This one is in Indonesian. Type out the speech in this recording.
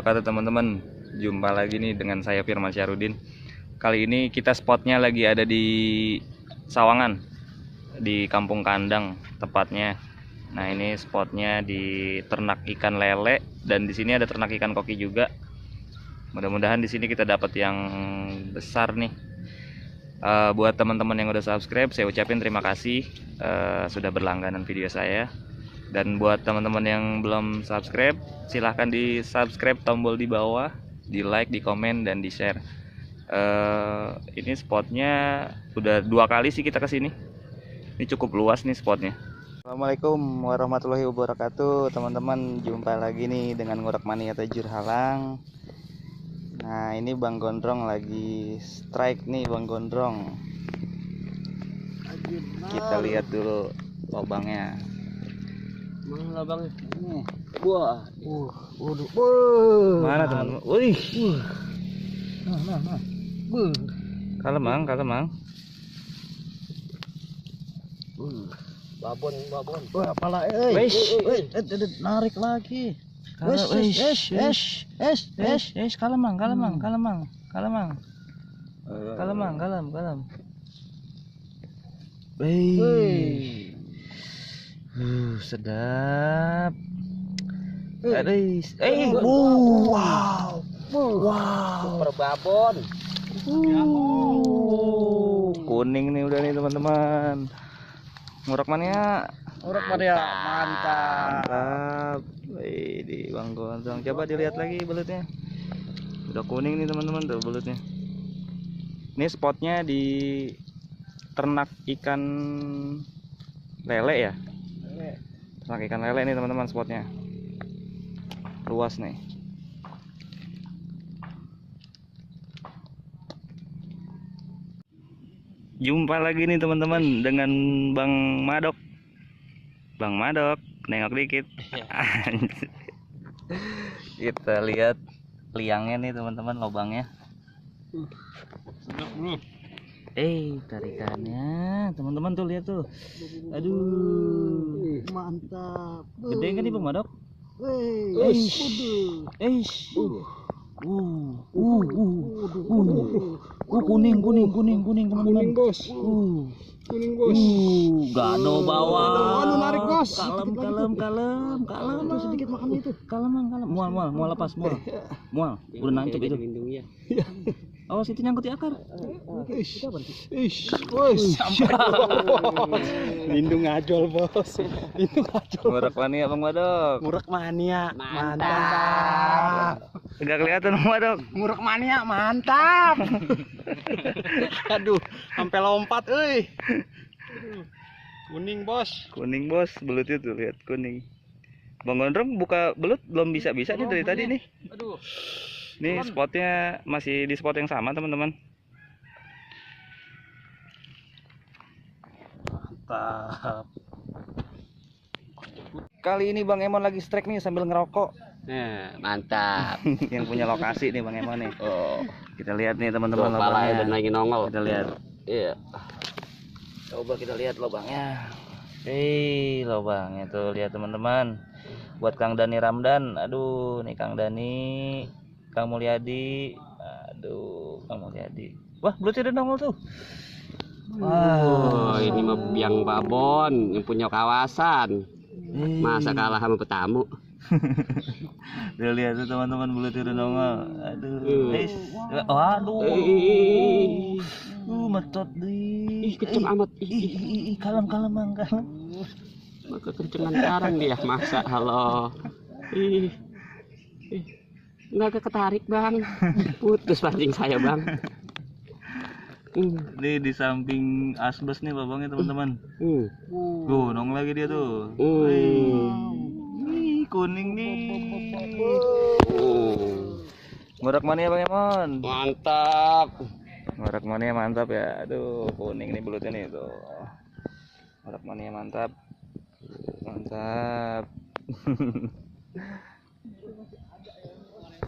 wabarakatuh teman-teman. Jumpa lagi nih dengan saya Firman Syarudin. Kali ini kita spotnya lagi ada di Sawangan, di Kampung Kandang tepatnya. Nah ini spotnya di ternak ikan lele dan di sini ada ternak ikan koki juga. Mudah-mudahan di sini kita dapat yang besar nih. Buat teman-teman yang udah subscribe, saya ucapin terima kasih sudah berlangganan video saya. Dan buat teman-teman yang belum subscribe, silahkan di subscribe, tombol di bawah, di like, di komen, dan di share. Ini spotnya udah 2 kali sih kita kesini. Ini cukup luas nih spotnya. Assalamualaikum warahmatullahi wabarakatuh teman-teman. Jumpa lagi nih dengan Ngurak Mania Tajur Halang. Nah ini Bang Gondrong lagi strike nih Bang Gondrong. Kita lihat dulu lubangnya. Mana lubangnya? Wah. Waduh. Mana teman-teman? Wih. Nah. Kalem mang. Babon. Wah, pala narik lagi. Kalem mang. Sedap. Wow. Super babon. Kuning nih udah nih teman-teman. Ngurak Mania. Mantap. Di Bang Gondrong. Coba dilihat lagi belutnya. Udah kuning nih teman-teman tuh belutnya. Ini spotnya di ternak ikan lele ya. Ternak ikan lele nih teman-teman spotnya. Luas nih. Jumpa lagi nih teman-teman dengan Bang Madok. Bang Madok, nengok dikit. Kita lihat liangnya nih teman-teman, lubangnya. Tarikannya teman-teman tuh lihat tuh. Aduh, Mantap. gede kan nih Bang Madok? Kuning teman-teman. Kuning bos. Gado bawah. Aduh, narik bos. Kalem. Itu sedikit makan itu. Kalem. Mual lepas. Mual. Udah nancep itu. Awas itu nyangkut di akar. Lindung ngajol bos. Ngurak Mania Bang Madok. Ngurak Mania. Mantap. Enggak kelihatan Bang Madok. Ngurak Mania mantap. Aduh, sampai lompat euy. Kuning bos. Belutnya tuh lihat kuning. Bang Gondrong buka belut belum bisa nih dari tadi nih. Aduh. Ini spotnya masih di spot yang sama teman-teman. Mantap. Kali ini Bang Emon lagi strike nih sambil ngerokok. Mantap. Yang punya lokasi nih Bang Emon nih. Oh, Kita lihat nih teman-teman palanya lubangnya. udah lagi nongol. Kita lihat. Iya. Coba kita lihat lubangnya. Lubangnya tuh lihat teman-teman. Buat Kang Dani Ramdan. Aduh, nih Kang Dani, Kang Mulyadi. Kang Mulyadi. Wah, belutnya udah nongol tuh. Oh, ini mah biang babon yang punya kawasan. Masa kalah sama petamu? Udah lihat tuh teman-teman belutnya udah nongol. Metot Ih, kenceng amat. Kalem Mang. Maka kencengan sekarang dia masa halo. Nggak ketarik bang. Putus pancing saya bang. Ini di samping asbes nih lubangnya teman-teman. Nongol lagi dia tuh. Kuning nih. Ngurak Mania Bang Emon. Mantap. Ngurak Mania mantap ya. Aduh, kuning nih belutnya nih tuh. Ngurak Mania mantap.